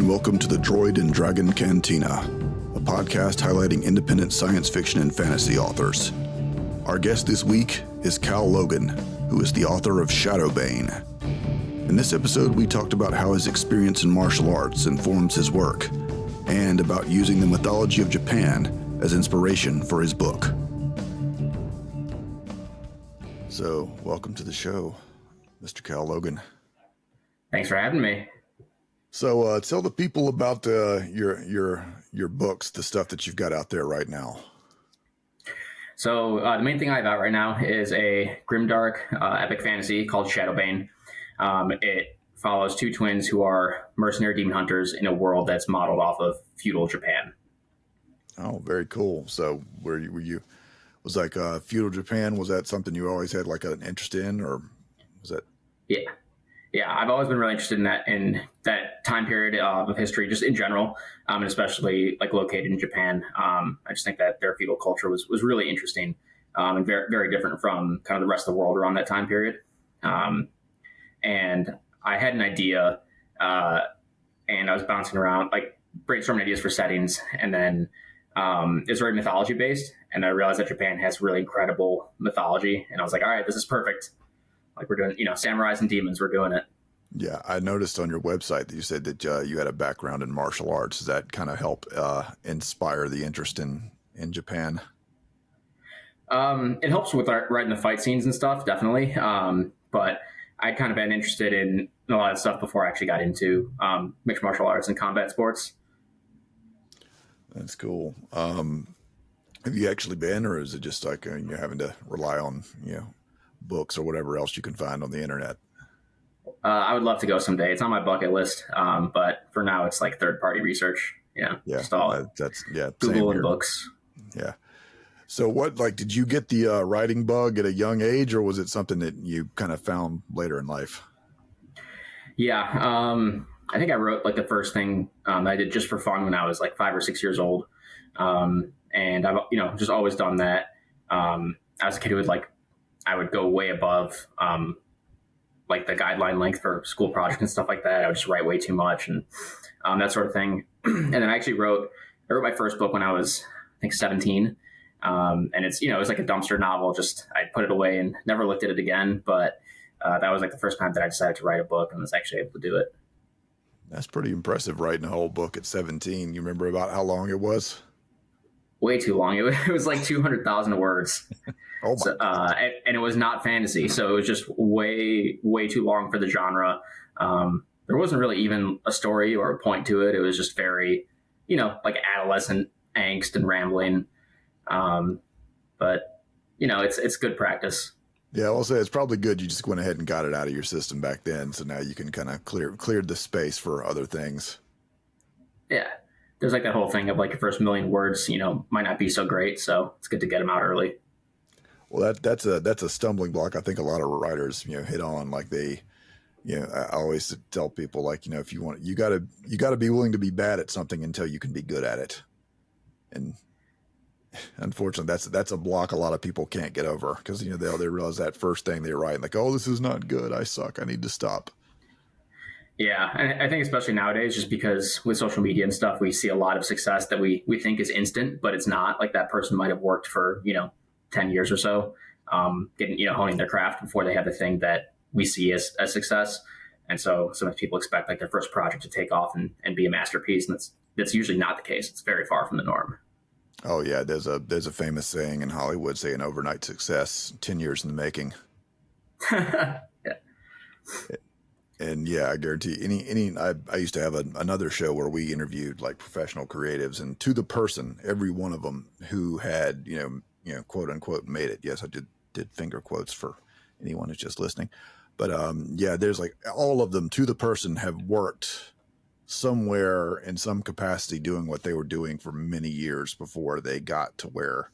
welcome to the Droid and Dragon Cantina, a podcast highlighting independent science fiction and fantasy authors. Our guest this week is Logan, who is the author of ShadowBane. In this episode, we talked about how his experience in martial arts informs his work, and about using the mythology of Japan as inspiration for his book. So, welcome to the show, Mr. Logan. Thanks for having me. So, tell the people about your books, the stuff that you've got out there right now. So, the main thing I have out right now is a grimdark epic fantasy called ShadowBane. It follows two twins who are mercenary demon hunters in a world that's modeled off of feudal Japan. Oh, very cool. So, were you was like feudal Japan? Was that something you always had like an interest in, or was that? Yeah, I've always been really interested in that time period of history, just in general, and especially like located in Japan. I just think that their feudal culture was really interesting and very, very different from kind of the rest of the world around that time period. And I had an idea, and I was bouncing around, like brainstorming ideas for settings, and then it's very mythology based, and I realized that Japan has really incredible mythology, and I was like, all right, this is perfect. Like we're doing, samurais and demons, we're doing it. Yeah, I noticed on your website that you said that you had a background in martial arts. Does that kind of help inspire the interest in Japan? It helps with writing the fight scenes and stuff, definitely. But I'd kind of been interested in a lot of stuff before I actually got into mixed martial arts and combat sports. That's cool. Have you actually been, or is it just like you're having to rely on, books or whatever else you can find on the internet? I would love to go someday. It's on my bucket list. But for now it's like third-party research. Just all Google and books. Yeah. So did you get the writing bug at a young age, or was it something that you kind of found later in life? Yeah. I think I wrote like the first thing I did just for fun when I was like 5 or 6 years old. And I've, just always done that. As a kid, I would go way above, like the guideline length for school projects and stuff like that. I would just write way too much and that sort of thing. And then I wrote my first book when I was, I think, 17. And it's, it was like a dumpster novel. Just I put it away and never looked at it again. But that was like the first time that I decided to write a book and was actually able to do it. That's pretty impressive, writing a whole book at 17. You remember about how long it was? Way too long. It was like 200,000 words. Oh my and it was not fantasy, so it was just way, way too long for the genre. There wasn't really even a story or a point to it. It was just very, like adolescent angst and rambling. But it's good practice. Yeah, I'll say it's probably good you just went ahead and got it out of your system back then, so now you can kind of cleared the space for other things. Yeah. There's like that whole thing of like your first million words, might not be so great, so it's good to get them out early. Well, that's a stumbling block. I think a lot of writers, hit on. Like they, I always tell people, like, if you want, you gotta be willing to be bad at something until you can be good at it. And unfortunately, that's a block a lot of people can't get over, because they realize that first thing they write, like, oh, this is not good. I suck. I need to stop. Yeah, and I think especially nowadays, just because with social media and stuff, we see a lot of success that we think is instant, but it's not. Like that person might have worked for 10 years or so, getting honing their craft before they have the thing that we see as success. And so sometimes people expect like their first project to take off and be a masterpiece, and that's usually not the case. It's very far from the norm. Oh yeah, there's a famous saying in Hollywood saying overnight success, 10 years in the making. Yeah. And yeah, I guarantee I used to have another show where we interviewed like professional creatives, and to the person, every one of them who had, quote unquote made it. Yes, I did finger quotes for anyone who's just listening. But there's like all of them to the person have worked somewhere in some capacity doing what they were doing for many years before they got to where,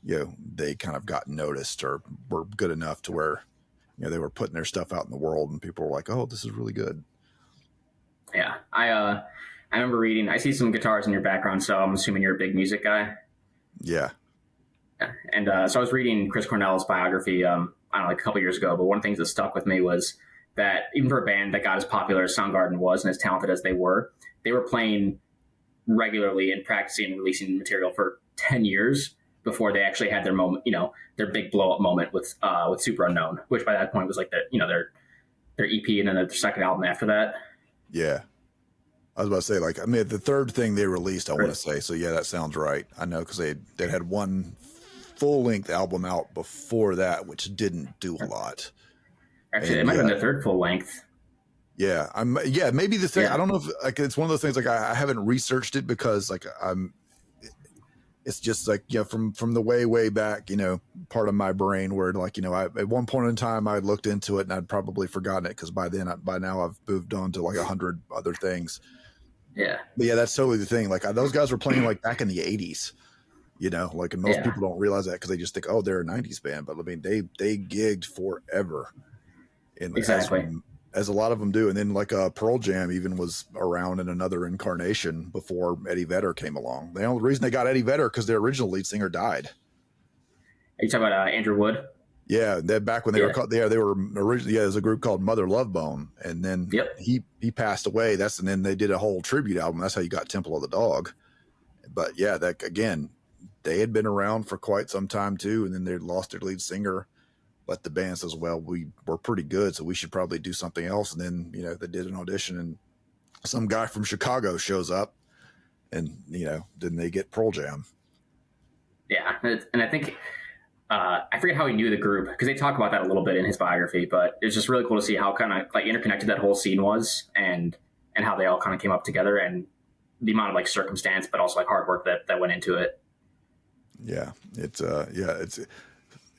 they kind of got noticed or were good enough to where, they were putting their stuff out in the world and people were like, oh, this is really good. Yeah. I remember reading, I see some guitars in your background, so I'm assuming you're a big music guy. Yeah. And so I was reading Chris Cornell's biography, I don't know, like a couple years ago, but one of the things that stuck with me was that even for a band that got as popular as Soundgarden was and as talented as they were playing regularly and practicing and releasing material for 10 years before they actually had their moment, their big blow up moment with Super Unknown, which by that point was like their EP and then their second album after that. Yeah. I was about to say, like, I mean, the third thing they released, I want to say. So yeah, that sounds right. I know, because they had one full length album out before that, which didn't do a lot. Actually, it might have been their third full length. Yeah, maybe the thing. Yeah. I don't know if like it's one of those things. Like I haven't researched it because like it's just like, from the way back, part of my brain where like, at one point in time I looked into it and I'd probably forgotten it because by now I've moved on to like 100 other things. Yeah. But yeah, that's totally the thing. Like those guys were playing like back in the 80s, like, and most people don't realize that because they just think, oh, they're a 90s band. But I mean, they gigged forever. Exactly. As a lot of them do. And then like Pearl Jam even was around in another incarnation before Eddie Vedder came along. The only reason they got Eddie Vedder because their original lead singer died. Are you talking about Andrew Wood? Yeah, back when they were called, they were originally, there's a group called Mother Love Bone, and then he passed away. And then they did a whole tribute album. That's how you got Temple of the Dog. But yeah, that again, they had been around for quite some time too, and then they lost their lead singer. But the band says, well, we were pretty good, so we should probably do something else. And then, they did an audition, and some guy from Chicago shows up, and, then they get Pearl Jam. Yeah. And I think, I forget how he knew the group, because they talk about that a little bit in his biography, but it's just really cool to see how kind of like interconnected that whole scene was and how they all kind of came up together and the amount of like circumstance, but also like hard work that went into it. Yeah.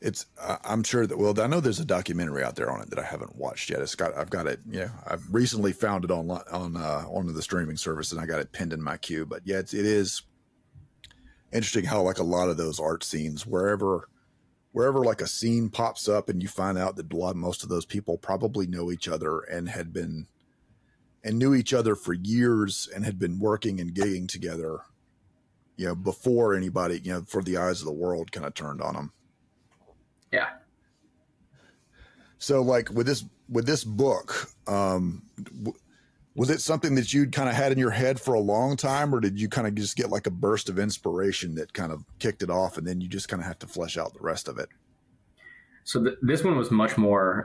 It's I'm sure that, well, I know there's a documentary out there on it that I haven't watched yet. I've got it. I've recently found it on one of the streaming services, and I got it pinned in my queue. But yeah, it is interesting how like a lot of those art scenes, wherever like a scene pops up, and you find out that most of those people probably know each other and knew each other for years and had been working and gigging together, before anybody, for the eyes of the world kind of turned on them. Yeah. So like with this book, was it something that you'd kind of had in your head for a long time, or did you kind of just get like a burst of inspiration that kind of kicked it off, and then you just kind of have to flesh out the rest of it? So this one was much more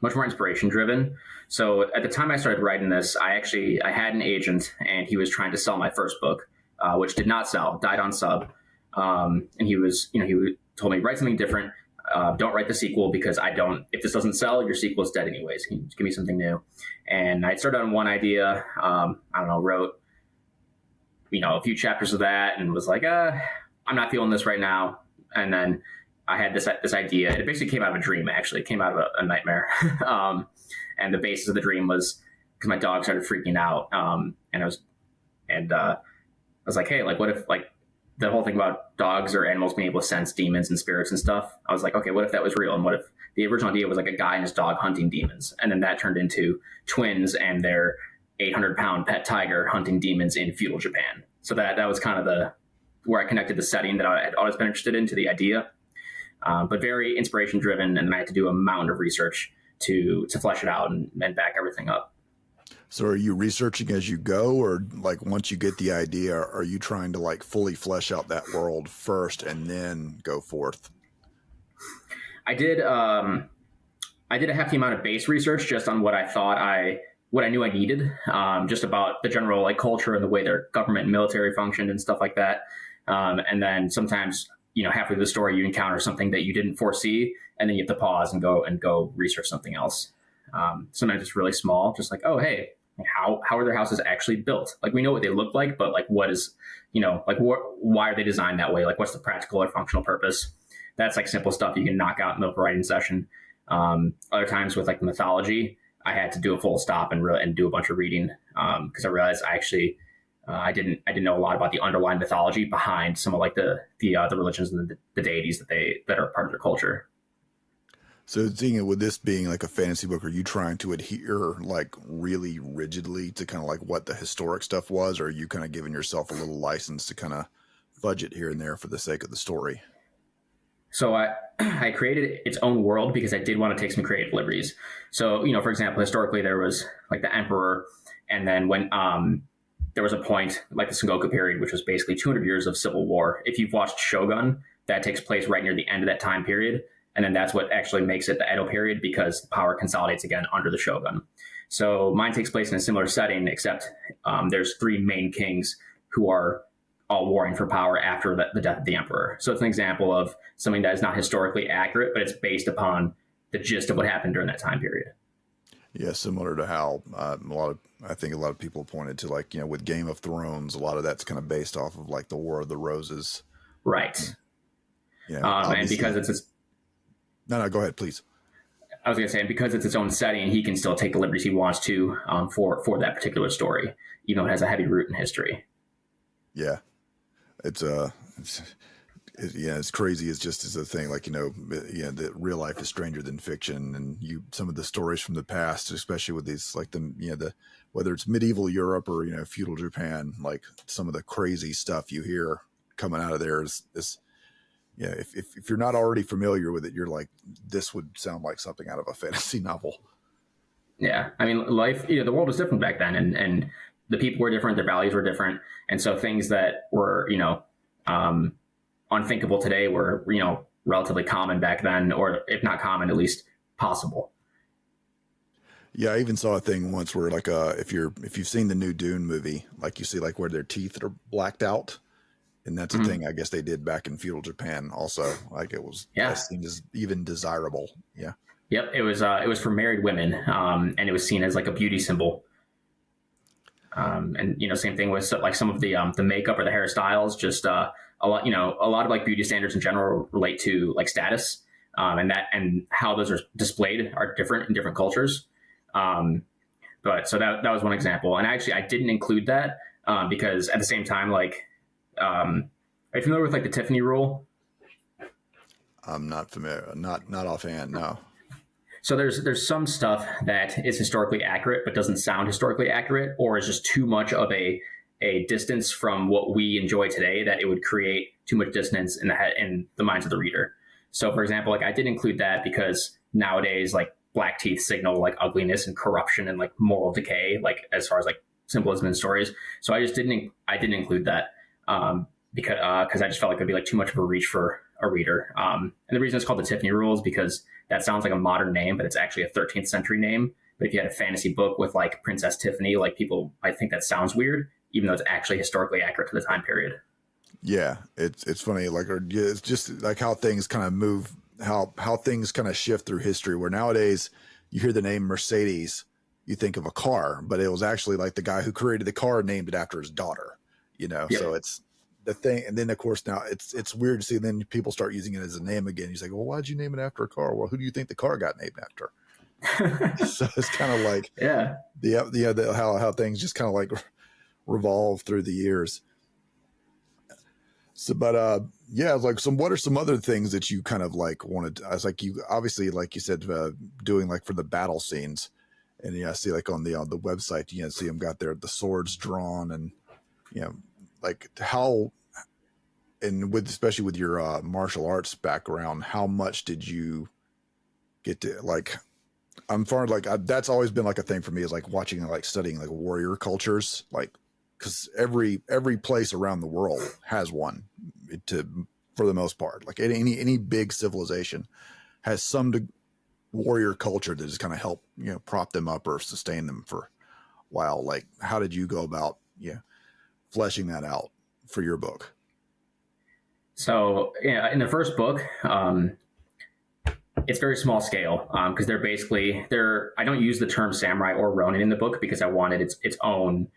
inspiration driven. So at the time I started writing this, I had an agent, and he was trying to sell my first book, which did not sell, died on sub. And he told me, write something different. Don't write the sequel because if this doesn't sell, your sequel is dead anyways. Can you give me something new? And I started on one idea, wrote, a few chapters of that and was like, I'm not feeling this right now. And then I had this idea. It basically came out of a dream, actually. It came out of a nightmare. And the basis of the dream was because my dog started freaking out. And I was like, hey, like, what if, like, the whole thing about dogs or animals being able to sense demons and spirits and stuff. I was like, okay, what if that was real? And what if the original idea was like a guy and his dog hunting demons? And then that turned into twins and their 800-pound pet tiger hunting demons in feudal Japan. So that was kind of where I connected the setting that I had always been interested in to the idea. But very inspiration driven. And then I had to do a mountain of research to flesh it out and back everything up. So are you researching as you go, or like once you get the idea, are you trying to like fully flesh out that world first and then go forth? I did a hefty amount of base research just on what I knew I needed, just about the general like culture and the way their government and military functioned and stuff like that. And then sometimes, halfway through the story, you encounter something that you didn't foresee, and then you have to pause and go research something else. Sometimes it's really small, just like, oh, hey, how are their houses actually built? Like, we know what they look like, but like, what is, why are they designed that way? Like, what's the practical or functional purpose? That's like simple stuff you can knock out in the writing session. Other times with like mythology, I had to do a full stop and do a bunch of reading because I realized I didn't know a lot about the underlying mythology behind some of like the religions and the deities that are part of their culture. So seeing with this being like a fantasy book, are you trying to adhere like really rigidly to kind of like what the historic stuff was, or are you kind of giving yourself a little license to kind of fudge it here and there for the sake of the story? So I created its own world because I did want to take some creative liberties. So, for example, historically there was like the emperor, and then when there was a point like the Sengoku period, which was basically 200 years of civil war. If you've watched Shogun, that takes place right near the end of that time period, and then that's what actually makes it the Edo period, because power consolidates again under the Shogun. So mine takes place in a similar setting, except there's three main kings who are all warring for power after the death of the emperor. So it's an example of something that is not historically accurate, but it's based upon the gist of what happened during that time period. Yeah, similar to how I think a lot of people pointed to, like, with Game of Thrones, a lot of that's kind of based off of like the War of the Roses. Right. And because it's no, go ahead, please. I was going to say, and because it's its own setting, he can still take the liberties he wants to for that particular story, even though it has a heavy root in history. Yeah, it's crazy. It's just as a thing, like, that real life is stranger than fiction, and some of the stories from the past, especially with these, like the whether it's medieval Europe or feudal Japan, like some of the crazy stuff you hear coming out of there is if you're not already familiar with it, you're like, this would sound like something out of a fantasy novel. Yeah, I mean, life, the world was different back then, and the people were different, their values were different, and so things that were unthinkable today were relatively common back then, or if not common, at least possible. Yeah, I even saw a thing once where, like, if you've seen the new Dune movie, like, you see like where their teeth are blacked out, and that's a thing I guess they did back in feudal Japan also. Like, it was seen as even desirable. Yeah. Yep, it was for married women, and it was seen as like a beauty symbol. And same thing with like some of the makeup or the hairstyles. Just a lot of like beauty standards in general relate to like status, and how those are displayed are different in different cultures. But so that was one example, and actually I didn't include that because at the same time, like, are you familiar with like the Tiffany rule? I'm not familiar, not offhand, no. So there's some stuff that is historically accurate but doesn't sound historically accurate, or is just too much of a distance from what we enjoy today that it would create too much dissonance in the minds of the reader. So, for example, like, I did include that because nowadays, like, black teeth signal like ugliness and corruption and like moral decay, like as far as like symbolism in stories. So I didn't include that because I just felt like it'd be like too much of a reach for a reader. And the reason it's called the Tiffany rule is because that sounds like a modern name, but it's actually a 13th century name. But if you had a fantasy book with like Princess Tiffany, like, people might think that sounds weird, even though it's actually historically accurate to the time period. Yeah, it's funny, like, it's just like how things kind of move, how things kind of shift through history, where nowadays you hear the name Mercedes, you think of a car, but it was actually like the guy who created the car named it after his daughter, Yep. So it's the thing. And then of course now it's weird to see, then people start using it as a name again. He's like, well, why'd you name it after a car? Well, who do you think the car got named after? So it's kind of like, how things just kind of like revolve through the years. So, but like, what are some other things that you kind of like wanted? I was like, you obviously, like you said, doing like for the battle scenes, and I see like on the website, see them got the swords drawn, and like how, and especially with your martial arts background, how much did you get to, like, I'm far, like, that's always been like a thing for me, is like watching and like studying like warrior cultures, like, because every place around the world has one, for the most part. Like any big civilization has some warrior culture that just kind of help prop them up or sustain them for a while. Like, how did you go about fleshing that out for your book? So in the first book, it's very small scale because I don't use the term samurai or ronin in the book because I wanted its own.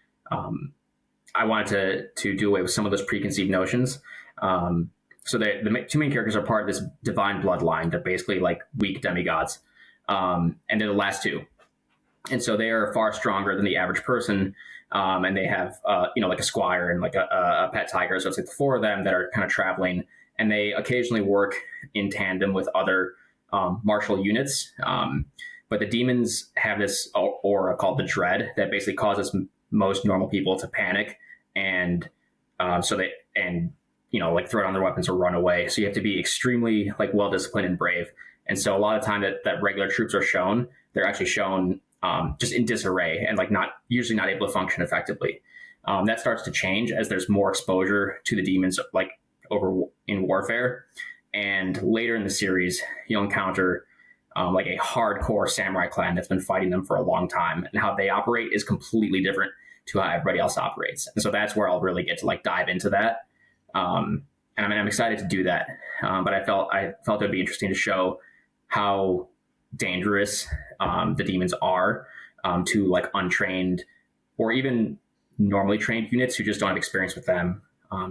I wanted to do away with some of those preconceived notions. So the two main characters are part of this divine bloodline. They're basically like weak demigods, and they're the last two. And so they are far stronger than the average person, and they have like a squire and like a pet tiger. So it's like the four of them that are kind of traveling, and they occasionally work in tandem with other martial units. But the demons have this aura called the dread that basically causes most normal people to panic, and like throw down their weapons or run away. So you have to be extremely like well disciplined and brave. And so a lot of time that regular troops are shown, they're actually shown just in disarray and like usually not able to function effectively. That starts to change as there's more exposure to the demons like over in warfare. And later in the series, you'll encounter like a hardcore samurai clan that's been fighting them for a long time, and how they operate is completely different to how everybody else operates. And so that's where I'll really get to like dive into that. And I'm excited to do that. But I felt it would be interesting to show how dangerous the demons are to like untrained or even normally trained units who just don't have experience with them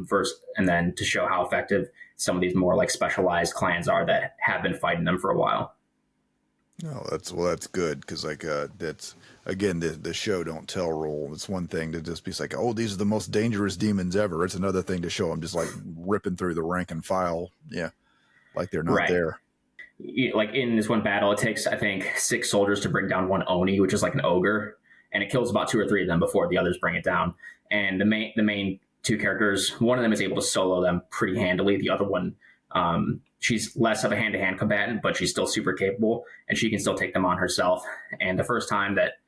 first, and then to show how effective some of these more like specialized clans are that have been fighting them for a while. No, that's good, because like that's again the show don't tell rule. It's one thing to just be like, oh, these are the most dangerous demons ever. It's another thing to show them just like ripping through the rank and file, like they're not there. Like in this one battle, it takes I think 6 soldiers to bring down one Oni, which is like an ogre, and it kills about 2 or 3 of them before the others bring it down. And the main 2 characters, one of them is able to solo them pretty handily. The other one, she's less of a hand-to-hand combatant, but she's still super capable, and she can still take them on herself. And the first time that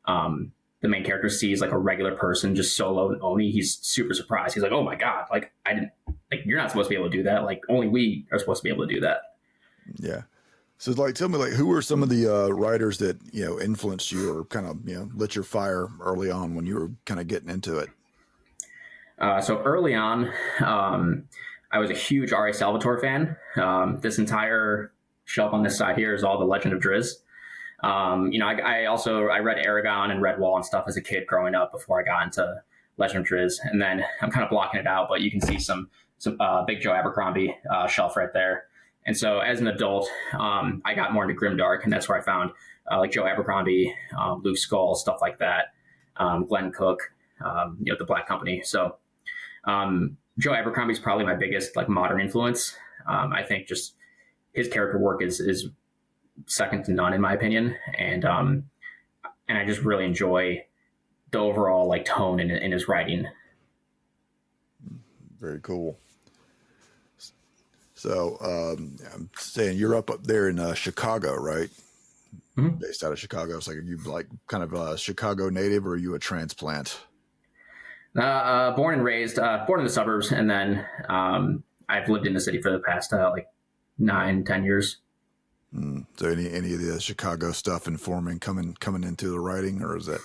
the main character sees like a regular person just solo an Oni, he's super surprised. He's like, "Oh my god! Like you're not supposed to be able to do that. Like only we are supposed to be able to do that." Yeah. So like, tell me, like, who were some of the writers that influenced you or kind of lit your fire early on when you were kind of getting into it? So early on, I was a huge R.A. Salvatore fan. This entire shelf on this side here is all the Legend of Driz. I read Aragon and Redwall and stuff as a kid growing up before I got into Legend of Driz, and then I'm kind of blocking it out, but you can see some big Joe Abercrombie shelf right there. And so as an adult, I got more into grimdark, and that's where I found like Joe Abercrombie, Luke Skull, stuff like that, Glenn Cook, the Black Company. So Joe Abercrombie is probably my biggest like modern influence. I think just his character work is second to none in my opinion, and I just really enjoy the overall like tone in his writing. Very cool. So I'm saying you're up there in Chicago, right? Mm-hmm. Based out of Chicago. It's like, are you like kind of a Chicago native, or are you a transplant? Born and raised, born in the suburbs, and then I've lived in the city for the past like 9-10 years. So any of the Chicago stuff informing coming into the writing, or is that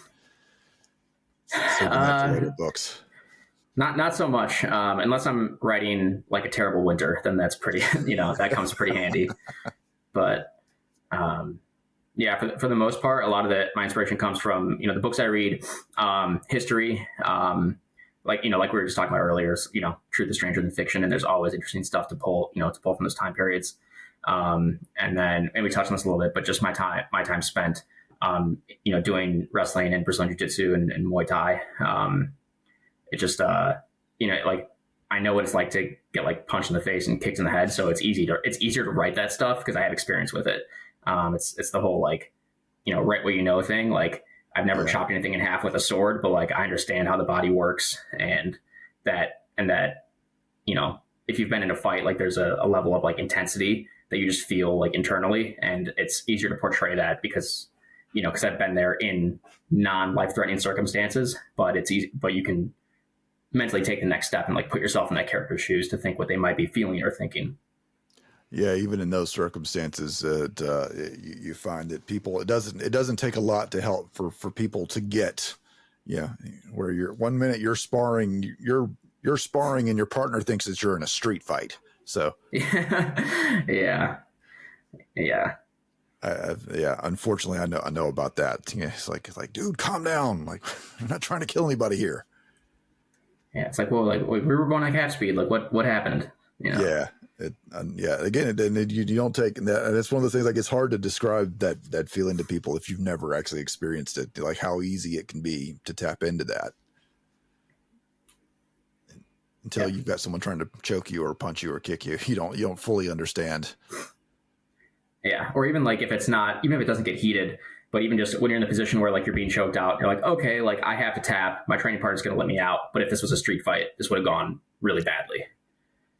saving that for later books? Not so much, unless I'm writing like a terrible winter, then that's pretty, that comes pretty handy. But for the most part, a lot of my inspiration comes from, the books I read, history, like we were just talking about earlier, truth is stranger than fiction. And there's always interesting stuff to pull from those time periods. And we touched on this a little bit, but just my time spent, doing wrestling and Brazilian Jiu-Jitsu and Muay Thai. It just, like I know what it's like to get like punched in the face and kicked in the head. So it's easier to write that stuff because I have experience with it. It's the whole like, write what you know thing. Like I've never chopped anything in half with a sword, but like I understand how the body works, and that, if you've been in a fight, like there's a level of like intensity that you just feel like internally, and it's easier to portray that because I've been there in non-life-threatening circumstances, but it's easy, but you can mentally take the next step and like put yourself in that character's shoes to think what they might be feeling or thinking. Yeah, even in those circumstances, you find that people, it doesn't take a lot to help for people to get, where you're 1 minute you're sparring and your partner thinks that you're in a street fight. So yeah. Unfortunately, I know about that. It's like, dude, calm down. Like, I'm not trying to kill anybody here. Yeah, it's like, well, like we were going like half speed. Like, what happened? Yeah, Again, you don't take that. That's one of the things. Like, it's hard to describe that feeling to people if you've never actually experienced it. Like how easy it can be to tap into that until you've got someone trying to choke you or punch you or kick you. You don't fully understand. Yeah, or even like even if it doesn't get heated, but even just when you're in the position where like you're being choked out, you're like, okay, like I have to tap. My training partner's going to let me out. But if this was a street fight, this would have gone really badly.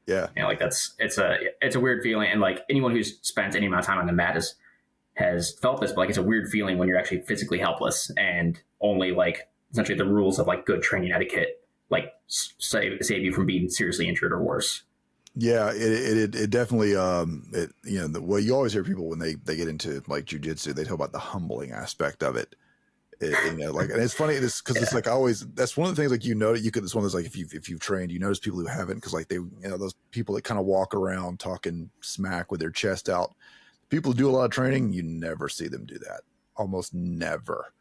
Yeah. You know, like it's a weird feeling. And like anyone who's spent any amount of time on the mat has felt this, but like it's a weird feeling when you're actually physically helpless and only like essentially the rules of like good training etiquette like save you from being seriously injured or worse. Yeah, it definitely well, you always hear people when they get into like jujitsu, they talk about the humbling aspect of it. Like, and it's funny, it's because it's like always, that's one of the things, like, you could, it's one of those, like, if you've trained, you notice people who haven't, because like they, those people that kind of walk around talking smack with their chest out, people who do a lot of training, you never see them do that, almost never.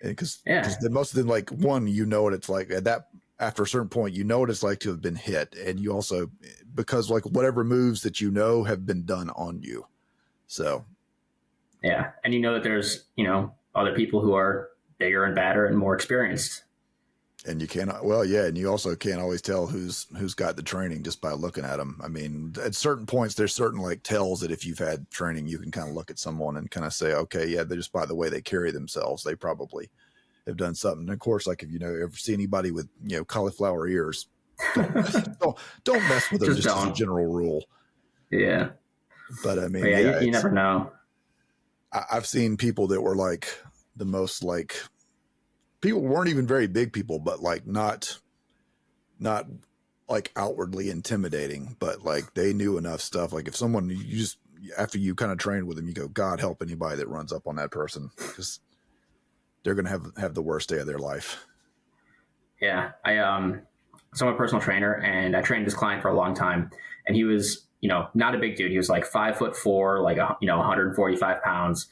Because most of them, like, one, what it's like at that, after a certain point, what it's like to have been hit, and you also, because like whatever moves that have been done on you, so yeah, and that there's other people who are bigger and badder and more experienced. And you cannot, well, yeah, and you also can't always tell who's got the training just by looking at them. I mean, at certain points, there's certain like tells that if you've had training, you can kind of look at someone and kind of say, okay, yeah, they're just by the way they carry themselves, they probably have done something. And of course, like if ever see anybody with cauliflower ears, don't mess with them, just as a general rule. Yeah, but I mean, you never know. I've seen people that were like the most like people weren't even very big people, but like not like outwardly intimidating, but like they knew enough stuff. Like if someone you just after you kind of trained with them, you go, God help anybody that runs up on that person, because they're gonna have the worst day of their life. Yeah, so I'm a personal trainer, and I trained this client for a long time, and he was not a big dude. He was like 5'4", like 145 pounds.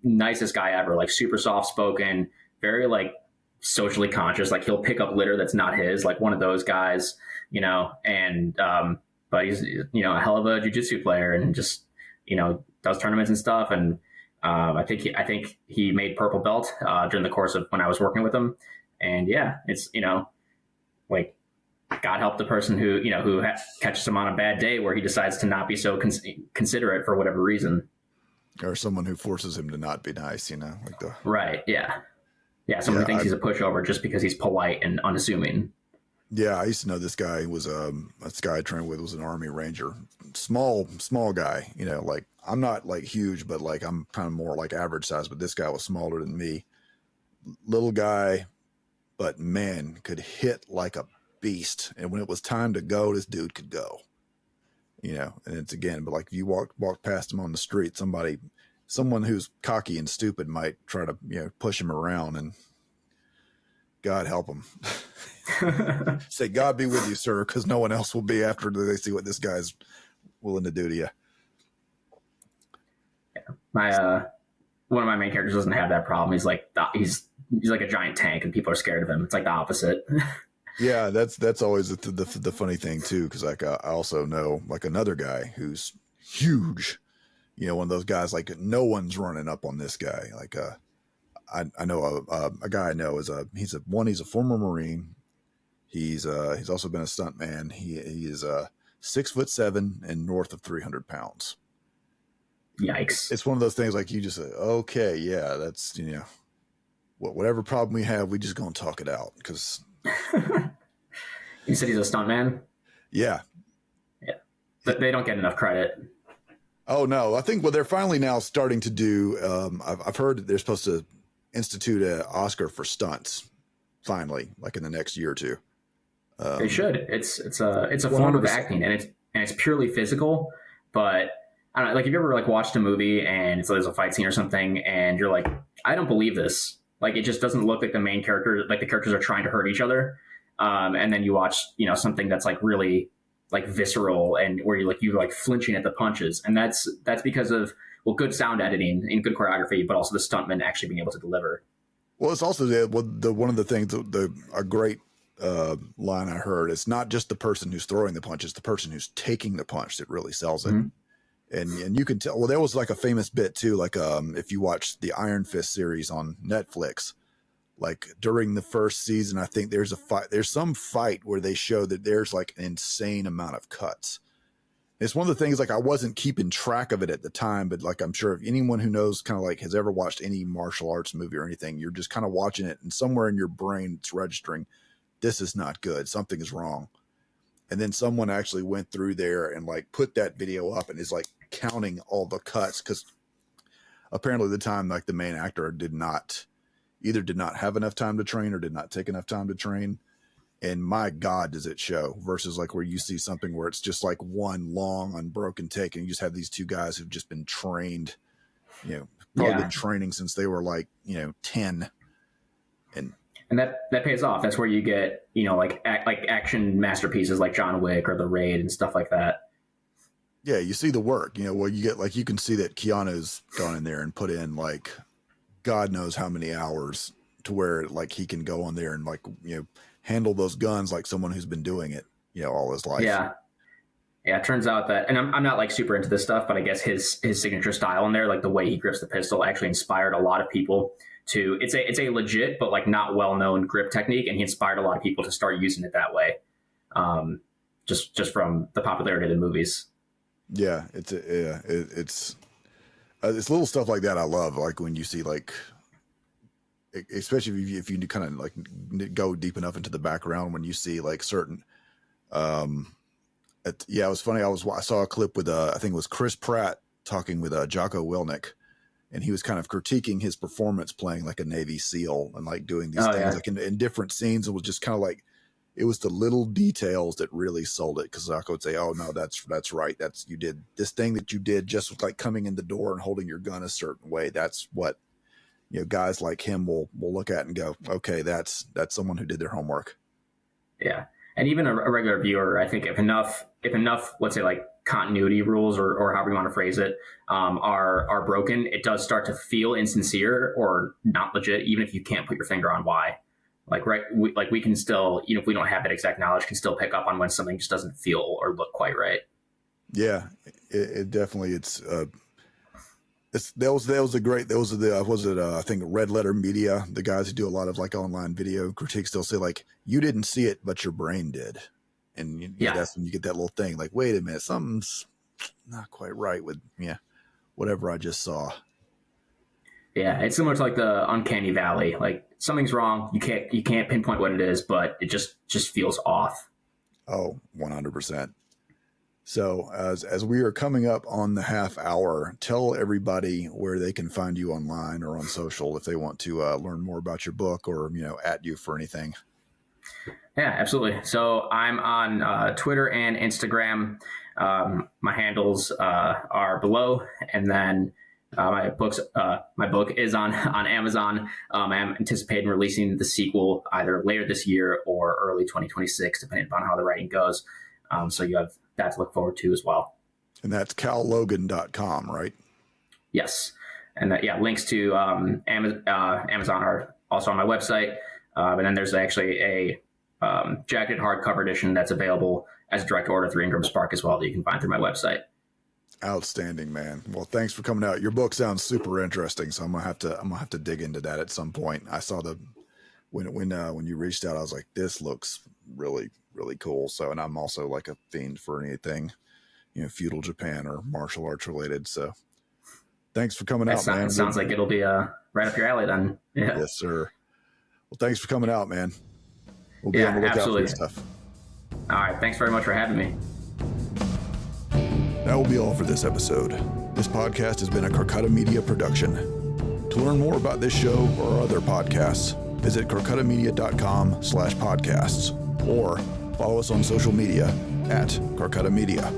Nicest guy ever, like super soft spoken, very like socially conscious. Like he'll pick up litter that's not his, like one of those guys, and but he's a hell of a jiu-jitsu player, and just does tournaments and stuff. And I think he made purple belt during the course of when I was working with him. And yeah, it's like, God help the person who catches him on a bad day where he decides to not be so considerate for whatever reason, or someone who forces him to not be nice. Like the right, yeah. Someone who thinks he's a pushover just because he's polite and unassuming. Yeah, I used to know this guy. He was this guy I trained with was an Army Ranger, small guy. Like I'm not like huge, but like I'm kind of more like average size. But this guy was smaller than me, little guy, but man, could hit like a beast. And when it was time to go, this dude could go. And it's again, but like if you walk past him on the street, someone who's cocky and stupid might try to push him around, and God help him. Say, God be with you, sir, because no one else will be after they see what this guy's willing to do to you. Yeah. One of my main characters doesn't have that problem. He's like he's like a giant tank, and people are scared of him. It's like the opposite. Yeah, that's always the funny thing too, because like I also know like another guy who's huge. One of those guys like no one's running up on this guy. Like I know a guy I know he's a former Marine. He's also been a stunt man. He is 6'7" and north of 300 pounds. Yikes! It's one of those things like you just say, okay, yeah, that's whatever problem we have, we just gonna talk it out, because. You said he's a stuntman? Yeah. But they don't get enough credit. Oh no, I think they're finally now starting to do. I've heard that they're supposed to institute an Oscar for stunts. Finally, like in the next year or two. They should. It's a form of acting, and it's purely physical. But I don't know, like, have you ever like watched a movie and there's a fight scene or something, and you're like, I don't believe this. Like, it just doesn't look like the main character, like the characters are trying to hurt each other. And then you watch, something that's like really like visceral, and where you're like flinching at the punches. And that's because of, well, good sound editing and good choreography, but also the stuntman actually being able to deliver. Well, it's also one of the things, a great line I heard, it's not just the person who's throwing the punch, it's the person who's taking the punch that really sells it. Mm-hmm. And you can tell, well, there was like a famous bit too, like if you watch the Iron Fist series on Netflix, like during the first season, I think there's some fight where they show that there's like an insane amount of cuts. It's one of the things, like, I wasn't keeping track of it at the time, but like, I'm sure if anyone who knows, kind of like has ever watched any martial arts movie or anything, you're just kind of watching it, and somewhere in your brain it's registering, this is not good, something is wrong. And then someone actually went through there and like put that video up and is like counting all the cuts, because apparently the time like the main actor did not have enough time to train or did not take enough time to train. And my God, does it show, versus like where you see something where it's just like one long unbroken take and you just have these two guys who've just been trained, probably been training since they were like, 10. And that pays off. That's where you get, like action masterpieces like John Wick or The Raid and stuff like that. Yeah, you see the work, where you get like, you can see that Keanu's gone in there and put in like God knows how many hours to where like he can go on there and like, handle those guns like someone who's been doing it, all his life. Yeah. It turns out that, and I'm not like super into this stuff, but I guess his signature style in there, like the way he grips the pistol, actually inspired a lot of people to. It's a legit but like not well known grip technique, and he inspired a lot of people to start using it that way, just from the popularity of the movies. Yeah, it's little stuff like that I love, like when you see like. Especially if you kind of like go deep enough into the background, when you see like certain, it was funny. I saw a clip with I think it was Chris Pratt talking with Jocko Willink, and he was kind of critiquing his performance playing like a Navy SEAL and like doing these things like in different scenes. It was just kind of like, it was the little details that really sold it. Cause Jocko would say, "Oh no, that's right. You did this thing that you did just with like coming in the door and holding your gun a certain way. That's what." Guys like him will look at and go, okay, that's someone who did their homework. Yeah. And even a regular viewer, I think if enough, let's say like continuity rules or however you want to phrase it, are broken, it does start to feel insincere or not legit, even if you can't put your finger on why. Like, right. We can still, if we don't have that exact knowledge, can still pick up on when something just doesn't feel or look quite right. Yeah, it definitely, I think Red Letter Media, the guys who do a lot of like online video critiques, they'll say like, you didn't see it, but your brain did. And that's when you get that little thing like, wait a minute, something's not quite right with whatever I just saw. Yeah, it's similar to like the uncanny valley. Like something's wrong. You can't pinpoint what it is, but it just feels off. Oh, 100%. So as we are coming up on the half hour, tell everybody where they can find you online or on social if they want to learn more about your book or, at you for anything. Yeah, absolutely. So I'm on Twitter and Instagram. My handles are below. And then my book is on Amazon. I'm anticipating releasing the sequel either later this year or early 2026, depending upon how the writing goes. So you have that to look forward to as well. And that's callogan.com, right? Yes. And links to Amazon are also on my website. And then there's actually a jacketed hardcover edition that's available as a direct order through Ingram Spark as well that you can find through my website. Outstanding, man. Well, thanks for coming out. Your book sounds super interesting, so I'm gonna have to dig into that at some point. I saw when you reached out, I was like, this looks really, really cool. So, and I'm also like a fiend for anything, feudal Japan or martial arts related. So thanks for coming out, man. It sounds like it'll be right up your alley then. Yeah. Yes, sir. Well, thanks for coming out, man. We'll be on the lookout for your stuff. All right. Thanks very much for having me. That will be all for this episode. This podcast has been a Carcutta Media production. To learn more about this show or other podcasts, visit carcuttamedia.com/podcasts or follow us on social media at Carcutta Media.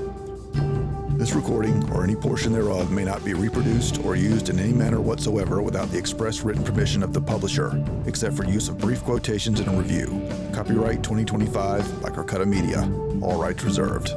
This recording or any portion thereof may not be reproduced or used in any manner whatsoever without the express written permission of the publisher, except for use of brief quotations in a review. Copyright 2025 by Carcutta Media. All rights reserved.